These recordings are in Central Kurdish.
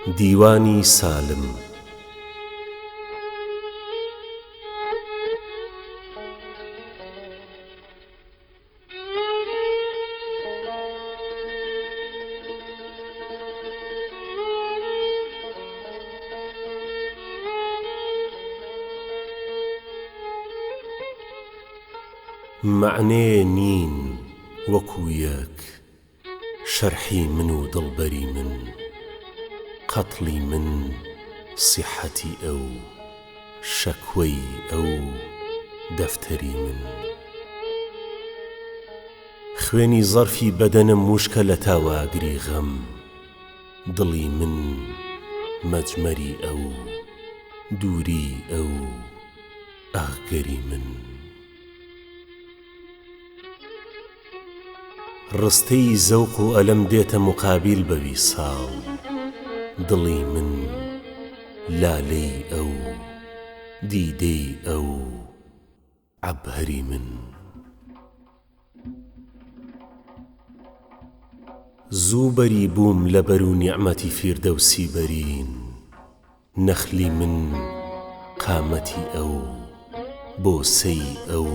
دیوانی سالم. معنێ نین وەکو یەک، شەرحی من و دڵبەری من، قەتڵی من سیحەتی ئەو، شەکوەی ئەو دەفتەری من. خوێنی زەرفی بەدەنم موشکە لە تاواگری غەم، دڵی من مەجمەری ئەو، دووری ئەو ئاگەری من. ڕستەی زەوق و ئەلەم دێتە مقابل بە ویساڵ، دڵی من لالەی ئەو، دیدەی ئەو عەبهەری من. زوو بەری بووم لە بەر و نیعمەتی فیردەوسی بەرین، نەخلی من قامەتی ئەو، بۆسەی ئەو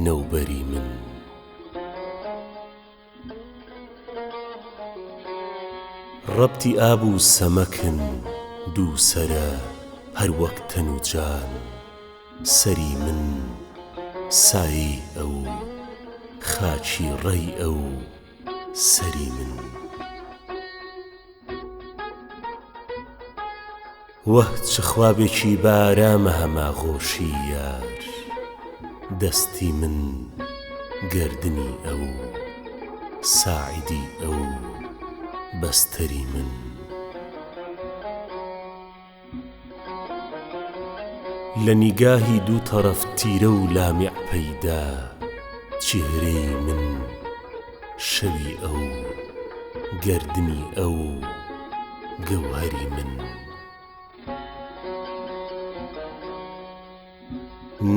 نەوبەری من. ڕەبتی ئاب و سەمەکن دوو سەرە هەر وەک تەن و جان، سەری من سایەی ئەو، خاچی ڕێی ئەو سەری من. وەه چ خوابێکی بارامە هەماغۆشی یار، دەستی من گەردنی ئەو، ساعیدی ئەو بەستەری من. لە نیگاهی دوو تەرەف تیرە و لامع پەیدا، چێرەی من شەوی ئەو، گەردنی ئەو گەوهەری من.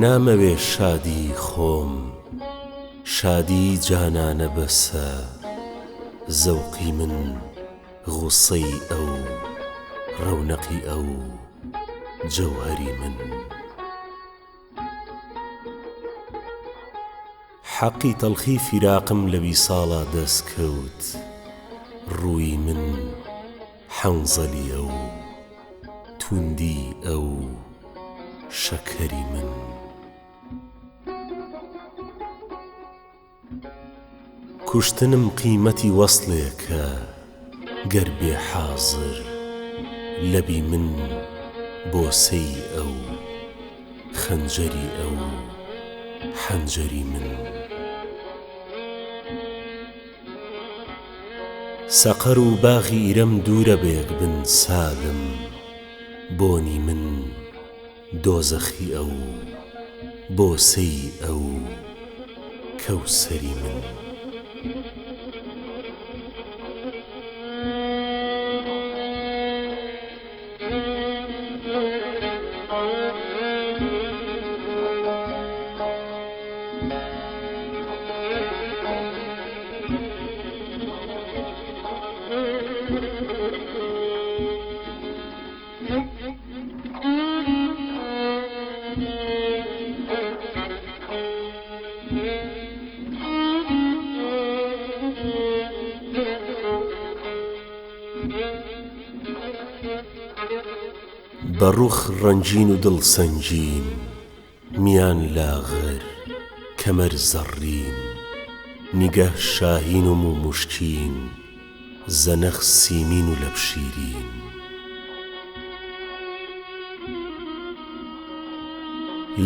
نامەوێ شادی خۆم، شادی جانانە بەسە، زەوقی من غوسەی ئەو، ڕەونەقی ئەو جەوهەری من. حەقی تەڵخی فیراقم لە ویساڵا دەستکەوت، ڕووی من حەنزەلی ئەو، توندی ئەو شەکەری من. کوشتنم قیمەتی وەسڵێکە گەر بێ حازر، لەبی من بۆسەی ئەو، خەنجەری ئەو حەنجەری من. سەقەر و باغی ئیرەم دوورە بەیەک بن سالم، بۆنی من دۆزەخی ئەو، بۆسەی ئەو کەوسەری من. بەڕوخ ڕەنجین و دڵ سەنگین، میان لاغر کەمەر زەڕین، نیگە شاهین و موو موشکین، زەنەخ سیمین و لەب شیرین.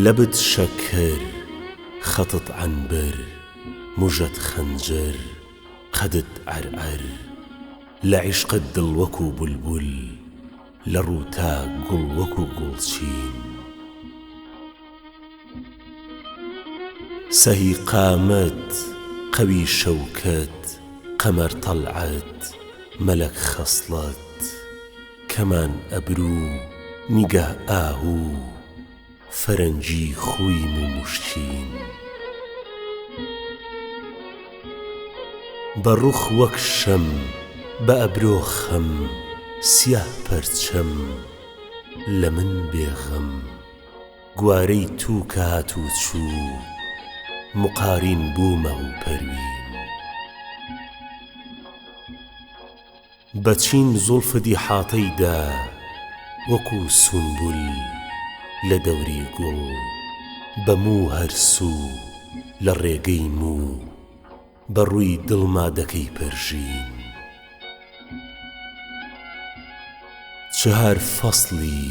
لەبت شەکەر خەتت عەنبەر، موژەت خەنجەر قەدت عەرعەر، لە عیشقت دڵ وەکو بولبول، لە ڕووتا گوڵ وەکو گوڵچین. سەهی قامەت قەوی شەوکەت، قەمەر تەڵعەت مەلەک خەسڵەت، کەمان ئەبروو نیگە ئاهوو، فەرەنجی خووی موو موشکین. بەڕوخ وەک شەم بە ئەبرۆ خەم، سیاه پەرچەم لە من بێغەم گوارەی تو کە هاتوو چوو مقارین بوومە و پەروین بەچین زوڵفت ئیحاتەیدا وەکو سونبول لە دەوری گوڵ بە موو هەرسوو لە ڕێگەی موو بەڕووی دڵما دەکەی پەرژین چهار فەسڵی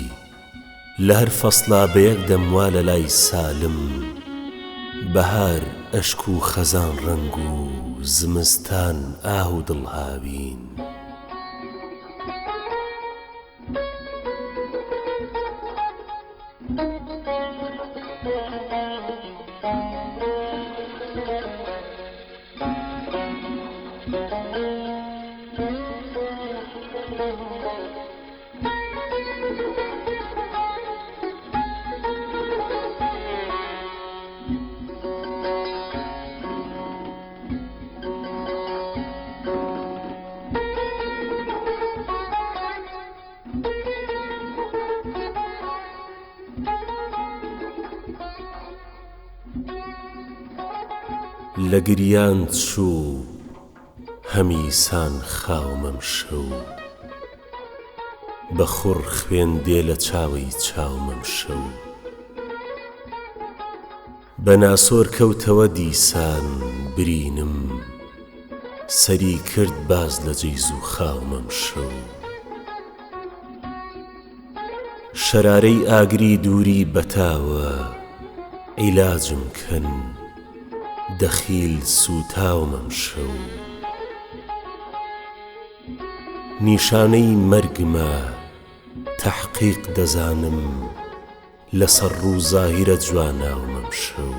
لە هەر فەسڵا بە یەک دەموا لە لای سالم بەهار ئەشک و خەزان ڕەنگ و زمستان ئاه و دڵهاوین لە گریان چوو هەمیسان خاومەم شەو بە خوڕ خوێن دێ لە چاوی چاومەم شەو بە ناسۆر کەوتەوە دیسان برینم سەری کرد باز لە جەیز و خاومەم شەو شەرارەی ئاگری دووری بەتاوە عیلاجم کەن دەخیل سوتاومەم شەو نیشانەی مەرگمە تەحقیق دەزانم لەسەر ڕوو زاهیرە جواناومەم شەو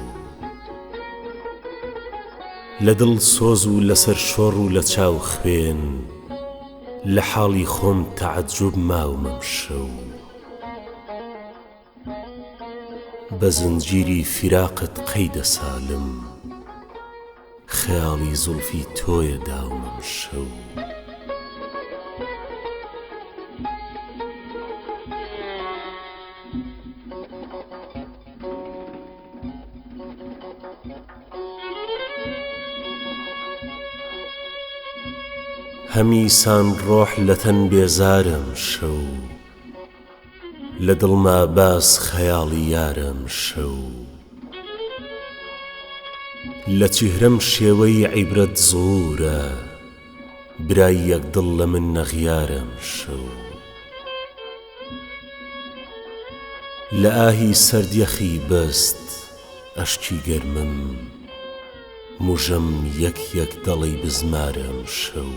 لە دڵ سۆز و لەسەر شۆڕ و لە چاو خوێن لە حاڵی خۆم تەعەجوب ماومەم شەو بە زنجیری فیراقت قەیدە سالم خەیاڵی زولفی تۆیە داومەم شەو هەمیسان ڕۆح لە تەن بێزارم شەو لە دڵما باس خەیاڵی یارم شەو لە چیهرەم شێوەی عیبرەت زۆرە برای یەکدڵ لە من نەغیارم شەو لە ئاهی سەردیەخی بەست ئەشکی گەرمم موژەم یەک یەک دەڵی بزمارم شەو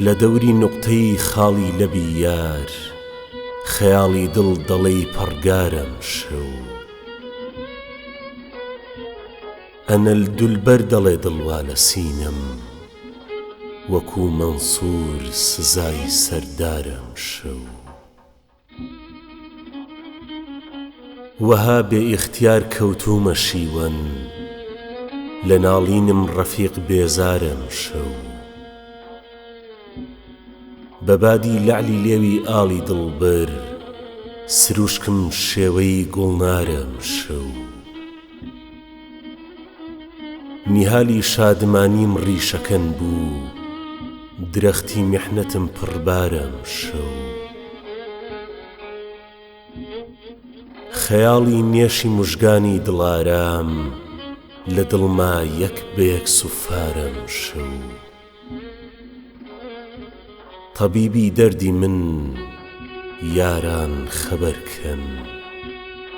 لە دەوری نوقتەی خاڵی لەبی یار خەیاڵی دڵ دەڵێی پەڕگارم شەو ئەنە دولبەر دەڵێ دڵوا لە سینەم وەکو مەنسوور سزای سەردارم شەو وەها بێ ئیختیار کەوتومە شیوەن لە ناڵینم ڕەفیق بێزارم شەو بە بادی لەعلی لێوی ئاڵی دڵبەر سروشکم شێوەی گوڵنارم شەو نیهالی شادمانیم ڕیشەکەن بوو درەختی میحنەتم پڕبارم شەو خەیاڵی نێشی موژگانی دڵارام لە دڵما یەک بە یەک سوفارم شەو طەبیبی دەردی من یاران خەبەرکەن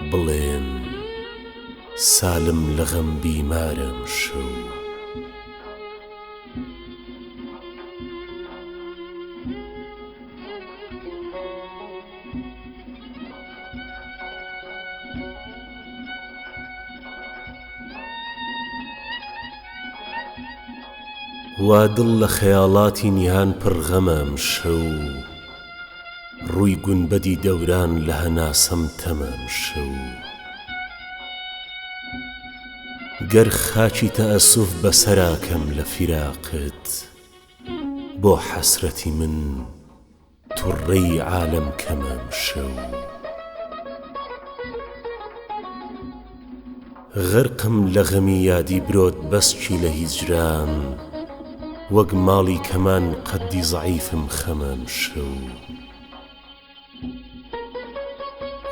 بڵێن سالم لە غەم بیمارم شەو وا دڵ لە خەیاڵاتی نیهان پڕغەمەم شەو ڕووی گونبەدی دەوران لە هەناسەم تەمەم شەو گەر خاچی تەئەسوف بەسەراکەم لە فیراقت بۆ حەسرەتی من توڕەی عالەم کەمام شەو غەرقم لە غەمی یادی برۆت بەسکی لە هیجران وەک ماڵی کەمان قەدی زەعیفم خەمام شەو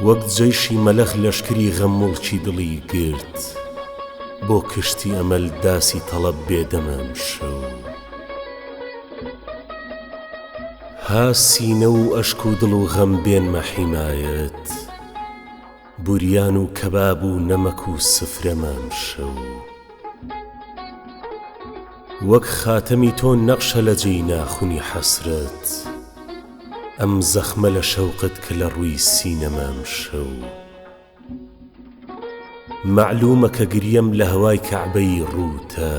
وەک جەیشی مەلەخ لەشکری غەم موڵکی دڵی گرت بۆ کشتی ئەمەل داسی تەڵەب بێدەمام شەو ها سینە و ئەشک و دڵ و غەم بێنمە حیمایەت بوریان و کەباب و نەمەک و سفرەمام شەو وەک خاتەمی تۆ نەقشە لە جێی ناخونی حەسرەت ئەم زەخمە لە شەوقت کە لە ڕووی سینەمام شەو معلومە کە گریەم لە هەوای کەعبەی ڕووتە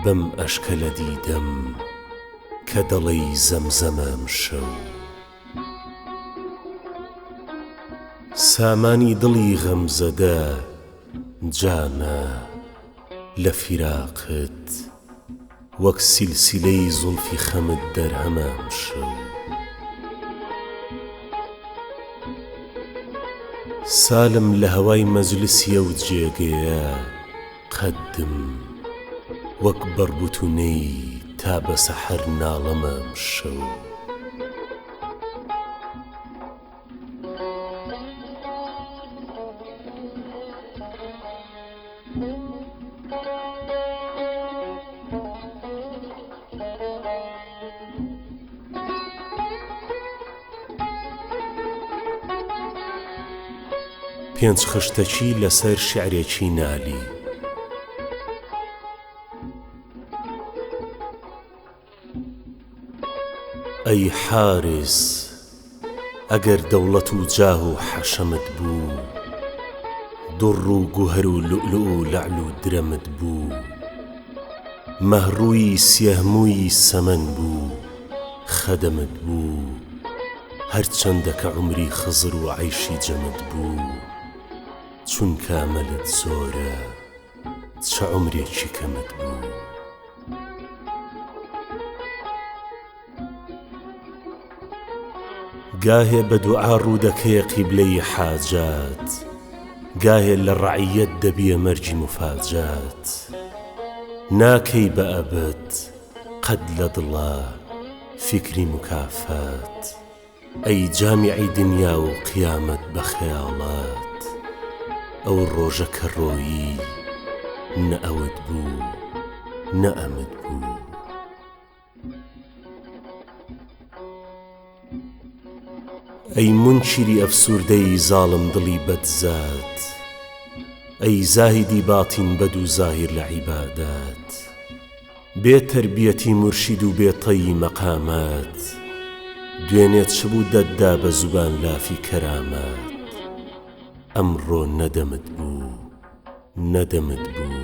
بەم ئەشکە لە دیدەم کە دەڵێی زەمزەمام شەو سامانی دڵی غەمزەدە جانە لە فیراقت وەک سیلسیلەی زولفی خەمت دەرهەمام شەو سالم لە هەوای مەجلیسیە و جێگەیە قەدم وەک بەربوتونەی تا بە سەحەر ناڵەمام شەو پێنج خشتەکی لەسەر شیعرێکی نالی ئەی حارس ئەگەر دەوڵەت و جاه و حەشەمت بوو دوڕ و گوهەر و لؤلؤ و لەعل و درەمت بوو مەهڕووی سیەهمووی سەمەن بوو خەدەمت بوو هەرچەندە کە عومری خزر و عەیشی جەمت بوو چونکە ئەمەلت زۆرە چە عومرێکی کەمت بوو گاهێ بە دوعا ڕوودەکەیە قیبلەی حاجات گاهێ لە ڕەعیەت دەبیە مەرجی مفاجات ناکەی بە ئەبد قەد لە دڵا فیکری مکافات ئەی جامیعی دنیا و قیامەت بە خەیاڵات ئەو ڕۆژە کە ڕۆیی نە ئەوت بوو نە ئەمت بوو ئەی منشیری ئەفسوردەی زاڵم دڵی بەدزات ئەی زاهیدی باتین بەد و زاهیر لە عیبادات بێ تەربیەتی مرشید و بێتەی مەقامات دوێنێت چ بوو دەددا بە زوبان لافی کەرامات ئەمڕۆ نەدەمت بوو نەدەمت بوو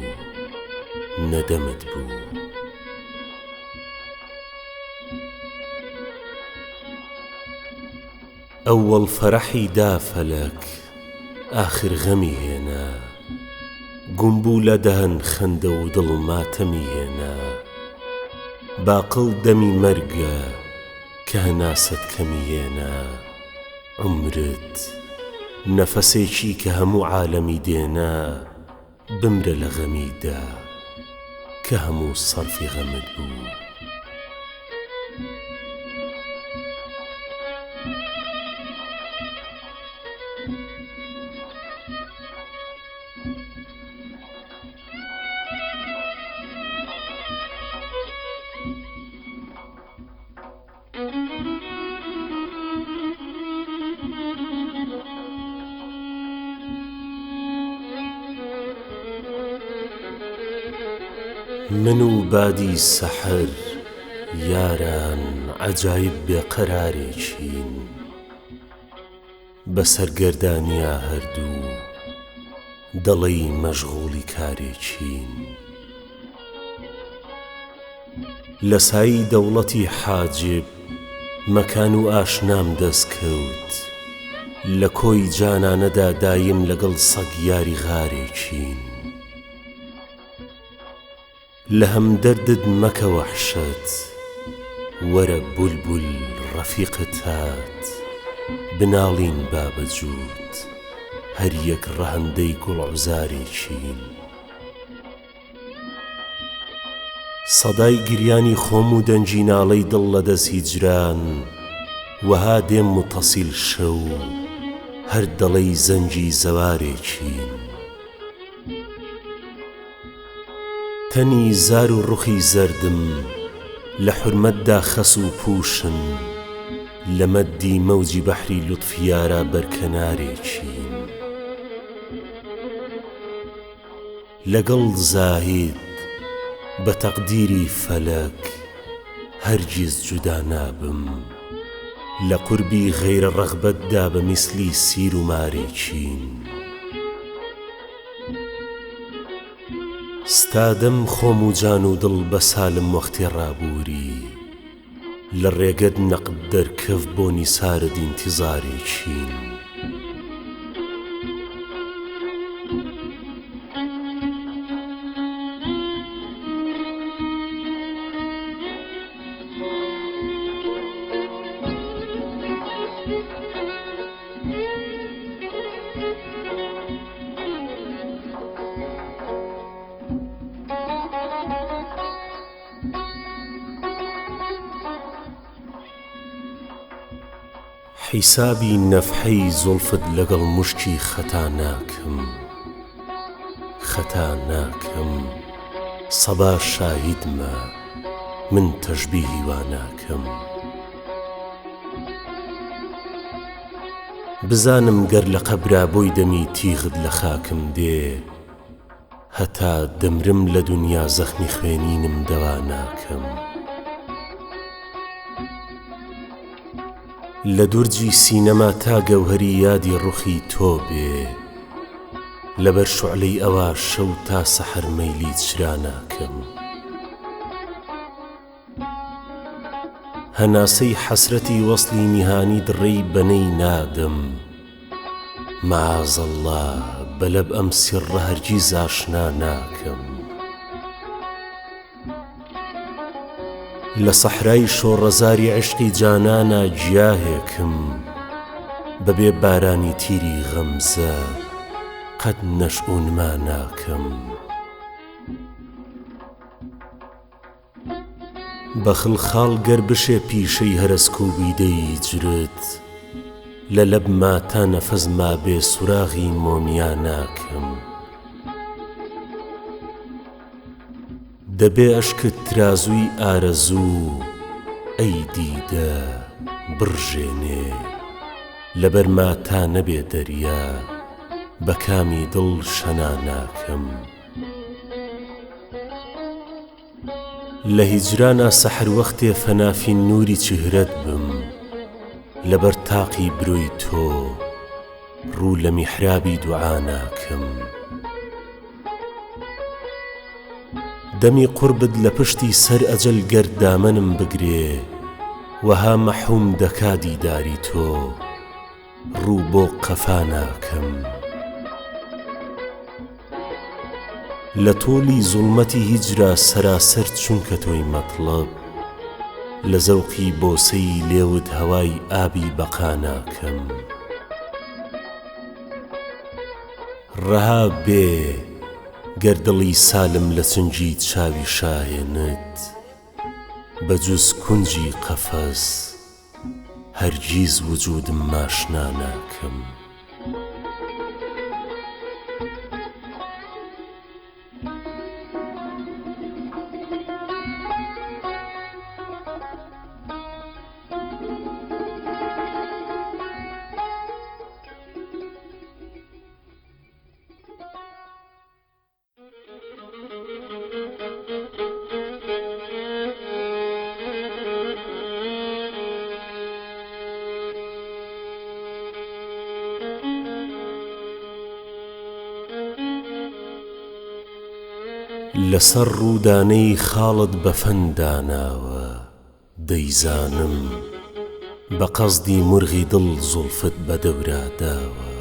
نەدەمت بوو ئەوەڵ فەرەحی دا فەلەک ئاخر غەمی هێنا گوم بوو لە دەهەن خەندە و دڵ ماتەمی هێنا باقڵ دەمی مەرگە کە هەناست کەمی هێنا عومرت نەفەسێکی کە هەموو عالەمی دێنا بمرە لە غەمیدا کە هەموو سەرفی غەمت بوو من و بادی سەحەر یاران عەجایب بێقەرارێکین بە سەرگەردانیا هەردوو دەڵێی مەشغوڵی کارێکین لە سایی دەوڵەتی حاجب مەکان و ئاشنام دەستکەوت لە کۆی جانانەدا دایم لەگەڵ سەگ یاری غارێکین لە هەمدەردت مەکە وەحشەت وەرە بولبول ڕەفیقت هات بناڵین بابەجووت هەر یەک ڕەهەندەی گوڵعوزارێکین. سەدای گریانی خۆم و دەنجی ناڵەی دڵ لە دەست هیجران وەها دێم متەسیل شەو هەر دەڵێی زەنجی زەوارێکین. تەنی زار و ڕوخی زەردم لە حورمەتدا خەس و پووشن لە مەدی مەوجی بەحری لوتفیارە بەرکەنارێکین. لەگەڵ زاهید بە تەقدیری فەلەک هەرگیز جودا نابم لە قوربی غەیرە ڕەغبەتدا بە میسلی سیر و مارێکین. ستادەم خۆم و جان و دڵ بە سالم وەختی ڕابووری لە ڕێگەت نەقد دەرکەف بۆ نیسارت ئینتیزارێکین. حیسابی نەفحەی زوڵفت لەگەڵ مشکی خەتا ناکەم سەبا شاهیدمە من تەشبیهی وا ناکەم. بزانم گەر لە قەبرا بۆی دەمی تیغت لە خاکم دێ هەتا دەمرم لە دونیا زەخمی خوێنینم دەوا ناکەم. لە دورجی سینەما تا گەوهەری یادی ڕوخی تۆ بێ لەبەر شوعلەی ئەوە شەو تا سەحەر مەیلی چرا ناکەم. هەناسەی حەسرەتی وەصلی نیهانی دڕێی بەنەی نادەم مەعازەڵڵا بەلەب ئەم سیڕە هەرگیز ئاشنا ناکەم. لە سەحرای شۆڕەزاری عشقی جانانە گیاهێکم بەبێ بارانی تیری غەمزە قەت نەشئونما ناکەم. بە خڵخاڵ گەر بشێ پیشەی هەرسک و بیدەی هیجرت لە لەبما تا نەفەزما بێ سوراغی مۆمیا ناکەم. دەبێ ئەشکت ترازووی ئارەزوو ئەی دیدە بڕژێنێ لەبەرما تا نەبێ دەریا بە کامی دڵ شەنا ناکەم. لە هیجرانە سەحر وەختێ فەنافی نووری چهرەت بم لەبەر تاقی برۆی تۆ ڕوو لە میحرابی دوعا ناکەم. دەمی قوربت لە پشتی سەر ئەجەل گەر دامەنم بگرێ وەها مەحوم دەکا دیداری تۆ ڕوو بۆ قەفا ناکەم. لە تۆڵی زوڵمەتی هیجرا سەراسەر چونکە تۆی مەطلب لە زەوقی بۆسەی لێوت هەوای ئابی بەقا ناکەم. ڕەها بێ گەر دڵی سالم لە چنجی چاوی شاهێنت بەجوز کونجی قەفەس هەرگیز وجودم ماشنا ناکەم. لەسەر ڕوودانەی خاڵت بە فەنداناوە دەیزانم بە قەزدی مرغی دڵ زوڵفت بە دەوراداوە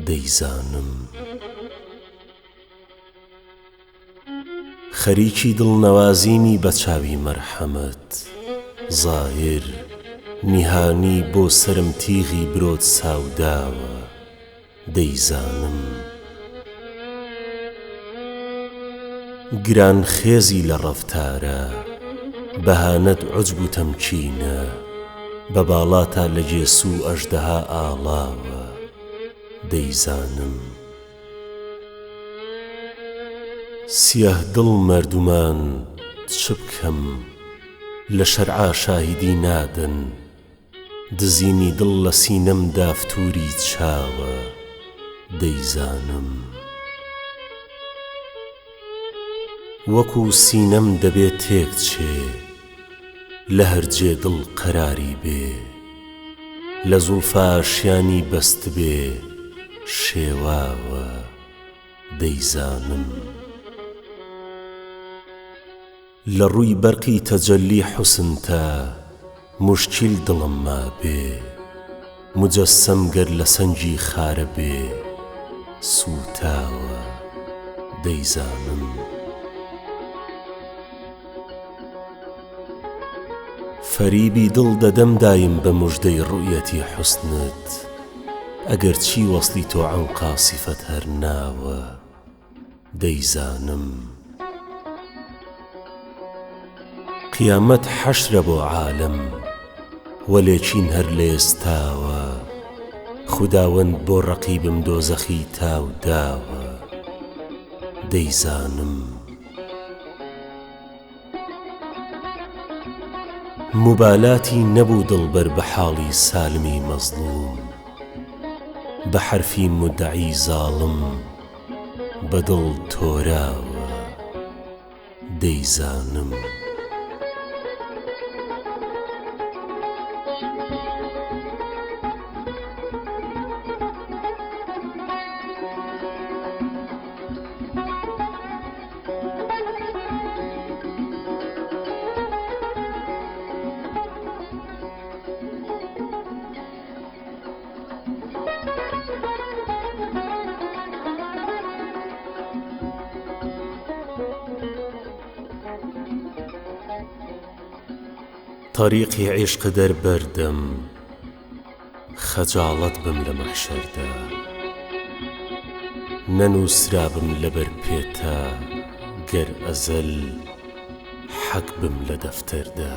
دەیزانم. خەریکی دڵنەوازیمی بە چاوی مەرحەمەت زاهر نیهانی بۆ سرم تیغی برۆت ساوداوە دەیزانم گران خێزی لە ڕەفتارە بەهانەت عوجب و تەمکینە بە باڵاتە لە جێسوو ئەژدەها ئاڵاوە دەیزانم سیاه دڵ مردمان چ بکەم لە شەرعا شاهیدی نادەن دزینی دڵ لە سینەمدا فتووری چاوە دەیزانم وەکو سینەم دەبێت تێک چێ لە هەرجێ دڵ قەراری بێ لە زوڵفا شیانی بەست بێ شێواوە دەیزانم لە ڕووی بەرقی تەجەلی حوسنتە موشکیل دڵم ما بێ مجەسەم گەر لە سەنجی خارە بێ سوتاوە دەیزانم فەریبی دڵ دەدەم دایم بە موژدەی ڕوئیەتی حوسنت ئەگەر چی وەسلی تۆ عەنقا سیفەت هەر ناوە دەیزانم قیامەت حەشرە بۆ عالەم وەلێکین هەر لە ئێستاوە خوداوەند بۆ ڕەقیبم دۆزەخی تاو داوە دەیزانم مبالاتی نەبوو دڵبەر بە حاڵی سالمی مەزلوم بە حەرفی مودعی زاڵم بە دڵ تۆراوە دەیزانم طريقي عشق دەربەردەم خەجاڵەت بم لە مەحشەردا نەنووسرابم لەبەر پێتە گەر ئەزەل حەق بم لە دەفتەردا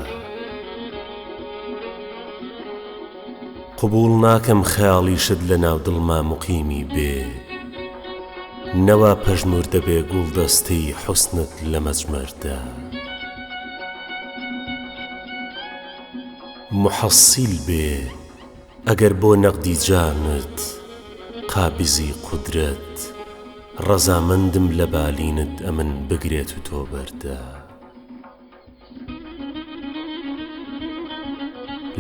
قبوڵ ناکەم خەیاڵیشت لە ناو دڵما موقیمی بێ نەوا پەژمور دەبێ گوڵدەستەی حوسنت لە مەجمەردا محەسیل بێ ئەگەر بۆ نەقدی جانت قابزی قودرەت ڕەزامەندم لە بالینت ئەمن بگرێت و تۆ بەردا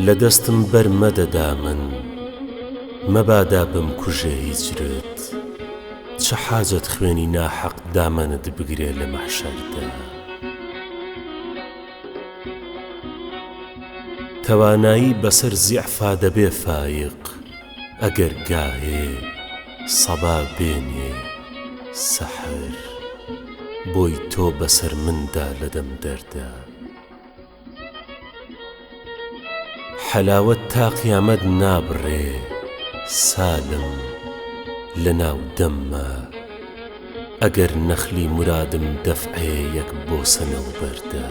لە دەستم بەرمەدەدا من مەبادا بم کوژێ هیجرت چ حاجەت خوێنی ناحەق دامەنت بگرێ لە مەحشەردا توانایی بەسەر زیعفا دەبێ فایق ئەگەر گاهێ سەبا بێنێ سەحر بۆی تۆ بەسەر مندا لە دەم دەردا حەلاوەت تا قیامەت نابڕێ سالم لە ناو دەممە ئەگەر نەخلی مرادم دەفعێ یەک بۆ سەنەوبەردا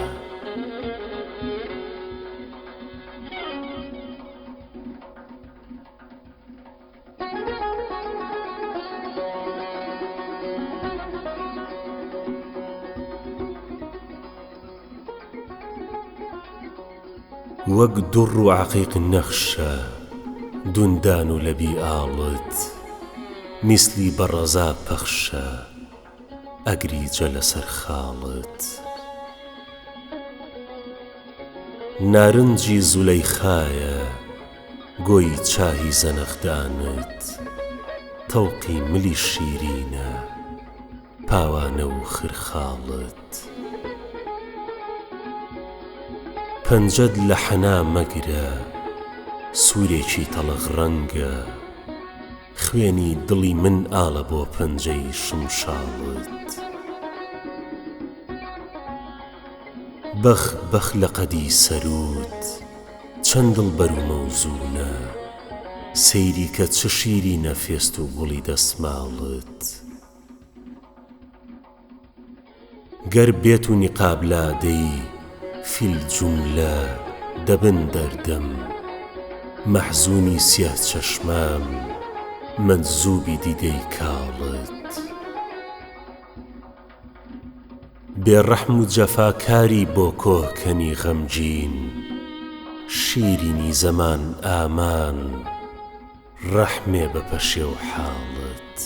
وەک دوڕ و عەقیق نەخشە دوندان و لەبی ئاڵت میسلی بەڕەزا پەخشە ئەگریجە لەسەر خاڵت نارنجی زولەیخایە گۆی چاهی زەنەخدانت تەوقی ملی شیرینە پاوانە و خرخاڵت پەنجەد لە حەنا مەگرە سوورێکی تەڵەق ڕەنگە خوێنی دڵی من ئاڵە بۆ پەنجەی شمشاڵت بەخ بەخ لە قەدی سەرود چەند دڵبەر و مەوزونە سەیری کە چ شیری نەفێست و گوڵی دەسماڵت گەر بێت و نیقاب لادەی فیل جوملە دەبن دەردەم مەحزوونی سیاه چەشمام مەجزوبی دیدەی کاڵت بێڕەحم و جەفاکاری بۆ کۆکەنی غەمگین شیرینی زەمان ئامان ڕەحمێ بە پەشێو حاڵت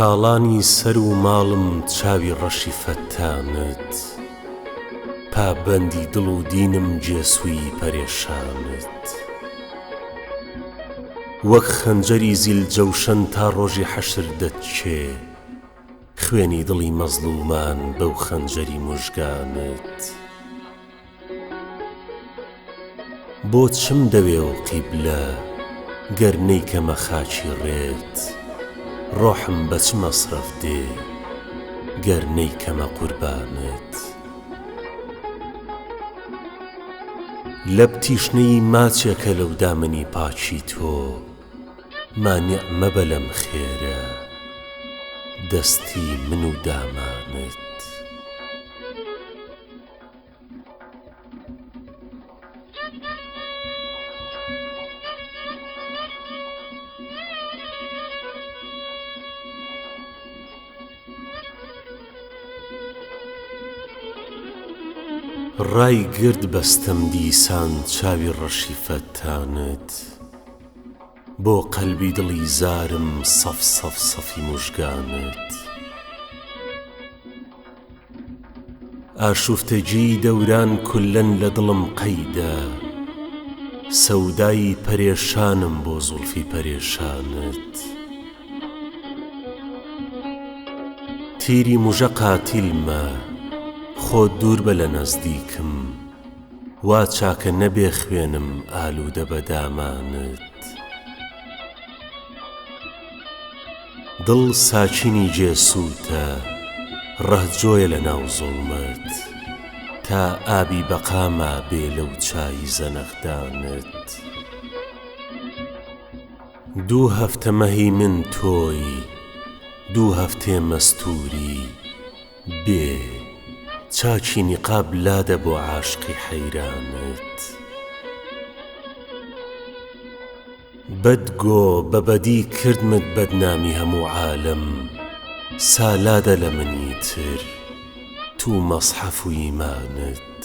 تاڵانی سەر و ماڵم چاوی ڕەشی فەتانت پابەندی دڵ و دینم جێسووی پەرێشانت وەک خەنجەری زیل جەوشەن تا ڕۆژی حەشر دەتچێ خوێنی دڵی مەزلومان بەو خەنجەری موژگانت بۆ چم دەوێ و قیبلە گەر نەیکەمە خاچی ڕێت ڕۆحم بە چ مەسرەف دێ گەر نەیکەمە قوربانت لە بتیشنەی ماچێکە لەو دامنی پاچی تۆ مانیع مەبە لەم خێرە دەستی من و دامانت ڕای گرد بەستەم دیسان چاوی ڕەشی فەتانت بۆ قەلبی دڵی زارم سەف سەف سەفی موژگانت ئاشوفتەجی دەوران کولەن لە دڵم قەیدە سەودایی پەرێشانم بۆ زوڵفی پەرێشانت تیری موژە قاتیلمە خۆ دوور بە لە نەزدیکم وا چاکە نەبێ خوێنم ئالوودە بە دامانت دڵ ساچینی جێسووتە ڕەهجۆیە لە ناو زوڵمەت تا ئابی بەقاما بێ لەو چای زەنەخدانت 2 هەفتە مەهی من تۆی 2 هەفتێ مەستوری بێ چاچی نیقاب لادە بۆ عاشقی حەیرانت بەدگۆ بە بەدی کردمت بەدنامی هەموو عالم سالادە لە منی تر تو مەصحەف و ئیمانت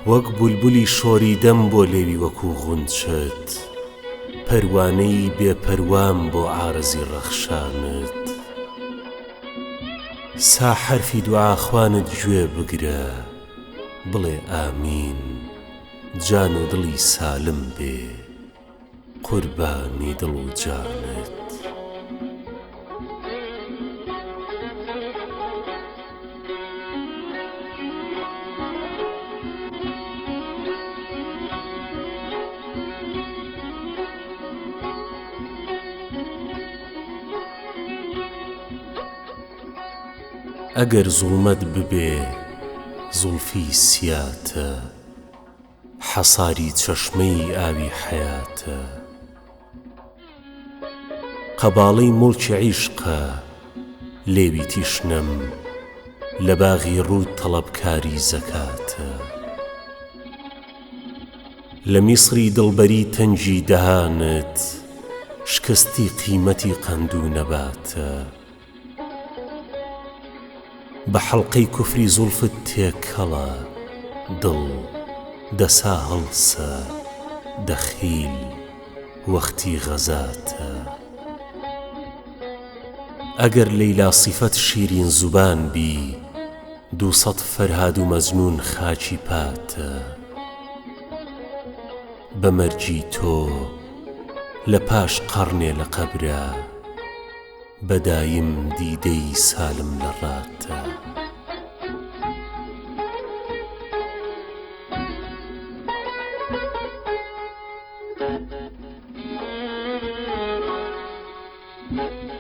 وەک بولبولی شۆریدەم بۆ لێوی وەکوو غونچت پەروانەی بێپەروام بۆ عارزی ڕەخشانت سا حرفی دوعاخوانت گوێ بگرە بڵێ ئامین جان و دڵی سالم بێ قوربانی دڵ و جانت ئەگەر زوڵمەت ببێ زوڵفی سیاتە حەساری چەشمەی ئاوی حەیاتە قەباڵەی موڵکی عیشقە لێوی تیشنەم لە باغی ڕوود تەڵەبکاری زەکاتە لە میسری دڵبەری تەنجی دەهانت شکستی قیمەتی قەند و نەباتە بە حەڵقەی کوفری زوڵفت تێکەڵە دڵ دەسا هەڵسە دەخیل وەختی غەزاتە ئەگەر لەیلا سیفەت شیرین زوبان بی 200 فەرهاد و مەجنون خاچی پاتە بە مەرجی تۆ لە پاش قەڕنێ لە قەبرە بەدایم دیدەی سالم لە ڕاتە. Thank you.